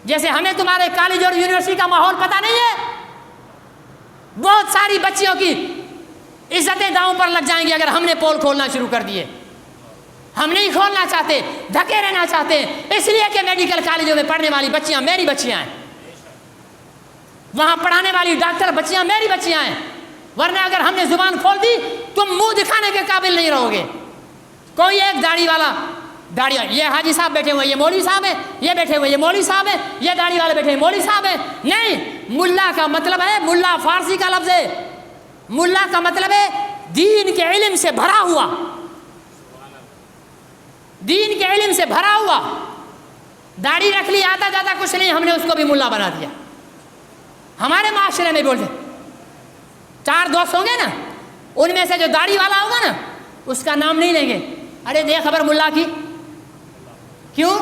جیسے ہمیں تمہارے کالج اور یونیورسٹی کا ماحول پتہ نہیں ہے. بہت ساری بچیوں کی عزتیں داؤں پر لگ جائیں گی اگر ہم نے پول کھولنا شروع کر دیے. ہم نہیں کھولنا چاہتے، ڈھکے رہنا چاہتے ہیں، اس لیے کہ میڈیکل کالجوں میں پڑھنے والی بچیاں میری بچیاں ہیں، وہاں پڑھانے والی ڈاکٹر بچیاں میری بچیاں ہیں. ورنہ اگر ہم نے زبان کھول دی تم منہ دکھانے کے قابل نہیں رہو گے. کوئی ایک داڑھی والا، داڑھی یہ حاجی صاحب بیٹھے ہوئے یہ مولوی صاحب ہے، یہ بیٹھے ہوئے یہ مولوی صاحب ہے، یہ داڑھی والے بیٹھے مولوی صاحب ہے. نہیں، ملا کا مطلب ہے، ملا فارسی کا لفظ ہے، ملا کا مطلب ہے دین کے علم سے بھرا ہوا، دین کے علم سے بھرا ہوا. داڑھی رکھ لی، آتا جاتا کچھ نہیں، ہم نے اس کو بھی ملا بنا دیا. ہمارے معاشرے میں بولتے 4 دوست ہوں گے نا، ان میں سے جو داڑھی والا ہوگا نا اس کا نام نہیں لیں گے. ارے دے خبر ملا کی. کیوں؟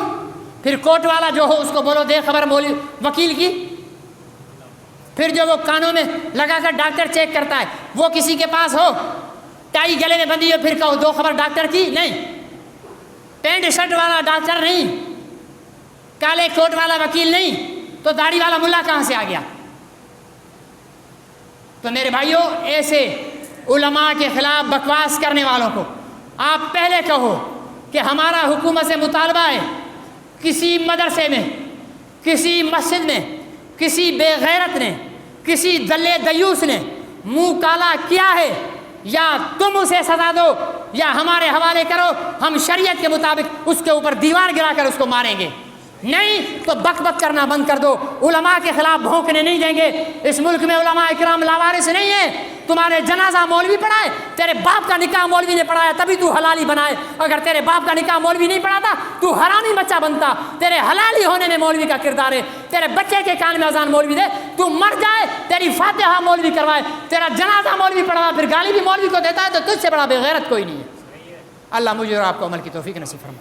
پھر کوٹ والا جو ہو اس کو بولو دے خبر مولوی وکیل کی. پھر جو وہ کانوں میں لگا کر ڈاکٹر چیک کرتا ہے وہ کسی کے پاس ہو، ٹائی گلے میں بندھی ہو، پھر کہو دو خبر ڈاکٹر کی. نہیں، پینٹ شرٹ والا ڈاکٹر نہیں، کالے کوٹ والا وکیل نہیں، تو داڑھی والا ملا کہاں سے آ گیا؟ تو میرے بھائیوں، ایسے علماء کے خلاف بکواس کرنے والوں کو آپ پہلے کہو کہ ہمارا حکومت سے مطالبہ ہے کسی مدرسے میں، کسی مسجد میں، کسی بے غیرت نے، کسی دلے دیوس نے منہ کالا کیا ہے، یا تم اسے سزا دو یا ہمارے حوالے کرو، ہم شریعت کے مطابق اس کے اوپر دیوار گرا کر اس کو ماریں گے. نہیں تو بک بک کرنا بند کر دو. علماء کے خلاف بھونکنے نہیں دیں گے. اس ملک میں علماء اکرام لاوارث نہیں ہیں. تمہارے جنازہ مولوی پڑھائے، تیرے باپ کا نکاح مولوی نے پڑھایا تبھی تو حلالی بنائے. اگر تیرے باپ کا نکاح مولوی نہیں پڑھاتا تو حرامی بچہ بنتا. تیرے حلالی ہونے میں مولوی کا کردار ہے. تیرے بچے کے کان میں اذان مولوی دے، تو مر جائے تیری فاتحہ مولوی کروائے، تیرا جنازہ مولوی پڑھا، پھر گالی بھی مولوی کو دیتا ہے، تو تجھ سے بڑا بے غیرت کوئی نہیں ہے. اللہ مجھے اور آپ کو عمل کی توفیق نصیب فرمائے.